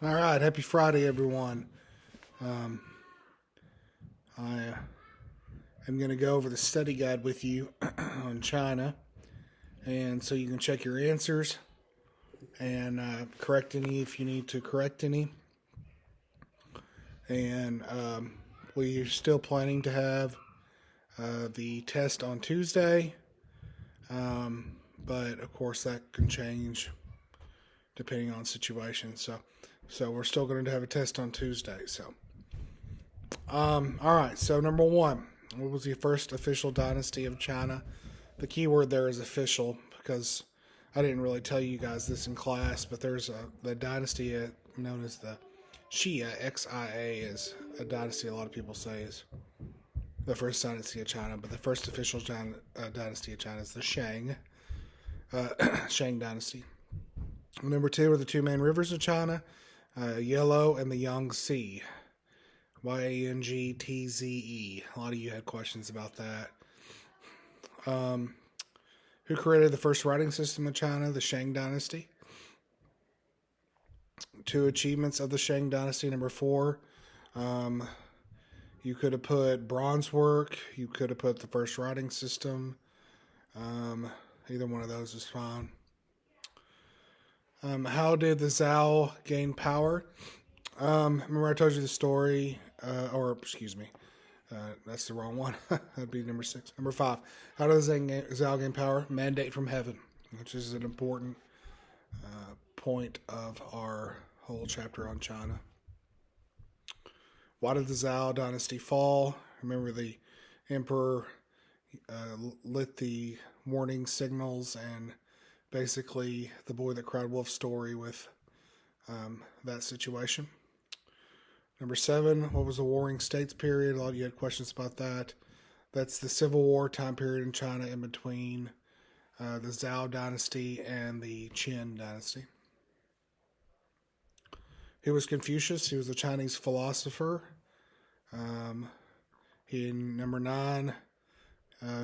All right, happy Friday, everyone. Um, I am going to go over the study guide with you on China, and so you can check your answers and correct any if you need to correct any. And we're still planning to have the test on Tuesday, but of course that can change depending on situation. So we're still going to have a test on Tuesday. All right. So number one, what was the first official dynasty of China? The key word there is official because I didn't really tell you guys this in class, but there's the dynasty known as the Xia, Xia, is a dynasty a lot of people say is the first dynasty of China, but the first official dynasty of China is the Shang, Shang dynasty. Number two are the two main rivers of China, Yellow and the Yangtze. Yangtze. A lot of you had questions about that. Who created the first writing system of China? The Shang dynasty. Two achievements of the Shang dynasty. Number four, you could have put bronze work. You could have put the first writing system. Either one of those is fine. How did the Zhao gain power? Remember I told you the story, that's the wrong one. That'd be number 6. Number 5, how does Zhao gain power? Mandate from heaven, which is an important point of our whole chapter on China. Why did the Zhao dynasty fall? Remember the emperor lit the warning signals and basically the boy that cried wolf story with that situation. Number 7, what was the Warring States period? A lot of you had questions about that. That's the Civil War time period in China in between the Zhao dynasty and the Qin dynasty. Who was Confucius? He was a Chinese philosopher. Number 9,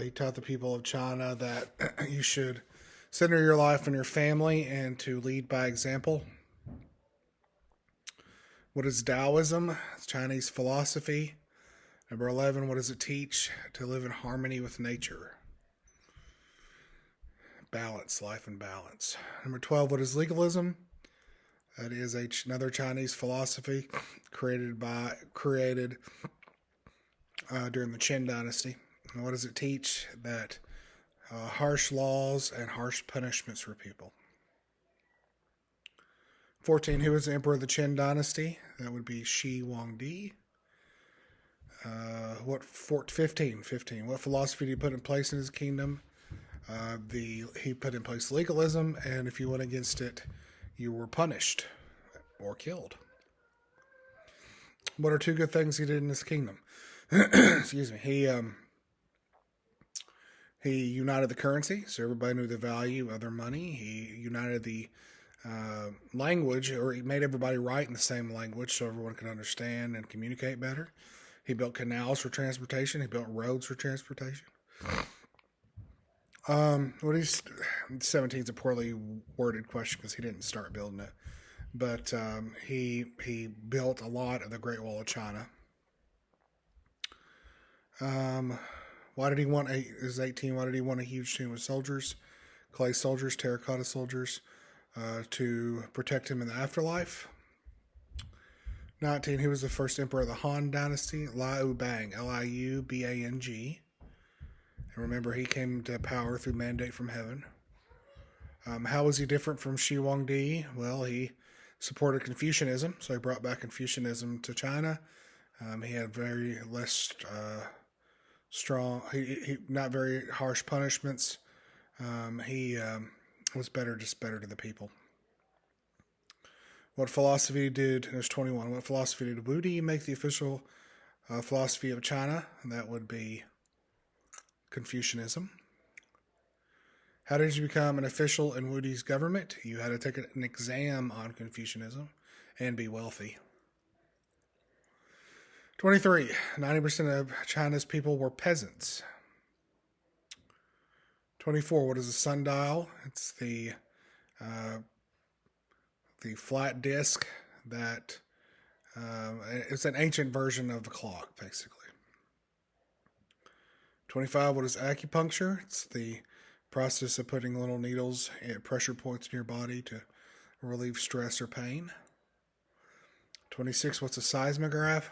he taught the people of China that you should center your life on your family and to lead by example. What is Taoism? It's Chinese philosophy. Number 11, what does it teach? To live in harmony with nature. Balance, life in balance. Number 12, what is legalism? That is another Chinese philosophy created during the Qin dynasty. And what does it teach? That harsh laws and harsh punishments for people. 14, who was the emperor of the Qin dynasty? That would be Shi Huangdi. 15, what philosophy did he put in place in his kingdom? He put in place legalism, and if you went against it, you were punished or killed. What are 2 good things he did in his kingdom? Excuse me. He united the currency, so everybody knew the value of their money. He united the language, or he made everybody write in the same language so everyone could understand and communicate better. He built canals for transportation. He built roads for transportation. 17 is a poorly worded question because he didn't start building it, but he built a lot of the Great Wall of China. Why did he want 18? Why did he want a huge team of soldiers, clay soldiers, terracotta soldiers? To protect him in the afterlife. 19, who was the first emperor of the Han dynasty? Liu Bang, Liubang. And remember, he came to power through mandate from heaven. How was he different from Shi Huangdi? Well, he supported Confucianism, so he brought back Confucianism to China. He had very less strong, not very harsh punishments. He was better to the people. What philosophy there's 21, what philosophy did Wu Di make the official philosophy of China? And that would be Confucianism. How did you become an official in Wu Di's government? You had to take an exam on Confucianism and be wealthy. 23, 90% of China's people were peasants. 24, what is a sundial? It's the flat disc that it's an ancient version of the clock, basically. 25, what is acupuncture? It's the process of putting little needles at pressure points in your body to relieve stress or pain. 26, what's a seismograph?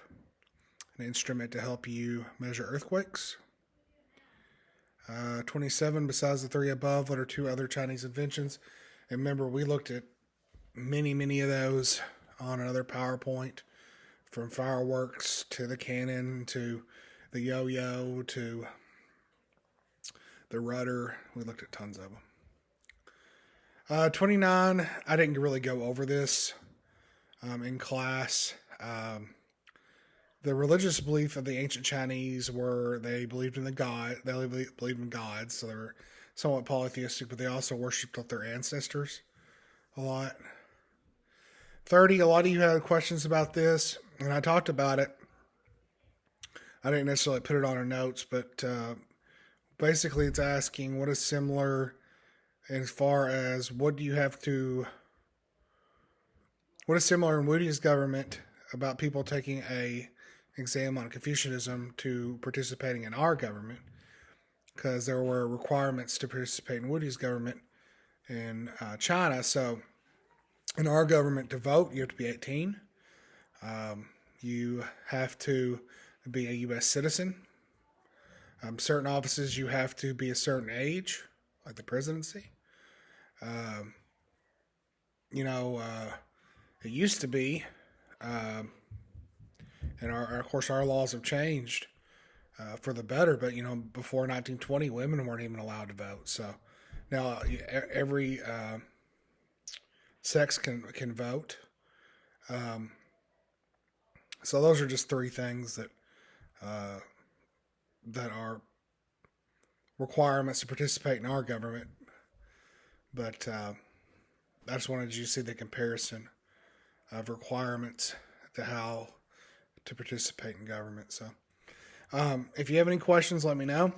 An instrument to help you measure earthquakes. 27, besides the three above, what are two other Chinese inventions? And remember, we looked at many of those on another PowerPoint, from fireworks to the cannon to the yo-yo to the rudder. We looked at tons of them. 29, I didn't really go over this in class. The religious belief of the ancient Chinese were they believed in believed in gods, so they were somewhat polytheistic, but they also worshipped their ancestors a lot. 30, a lot of you had questions about this, and I talked about it. I didn't necessarily put it on our notes, but basically it's asking what is similar as far as what is similar in Woody's government about people taking a exam on Confucianism to participating in our government, because there were requirements to participate in Woody's government in China. So in our government, to vote, you have to be 18. You have to be a U.S. citizen. Certain offices, you have to be a certain age, like the presidency. It used to be, and of course our laws have changed for the better, but before 1920, women weren't even allowed to vote. So now every sex can vote. So those are just three things that are requirements to participate in our government. But I just wanted you to see the comparison of requirements to how to participate in government. So if you have any questions, let me know.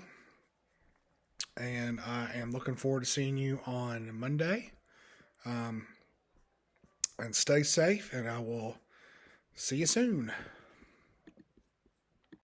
And I am looking forward to seeing you on Monday. And stay safe, and I will see you soon.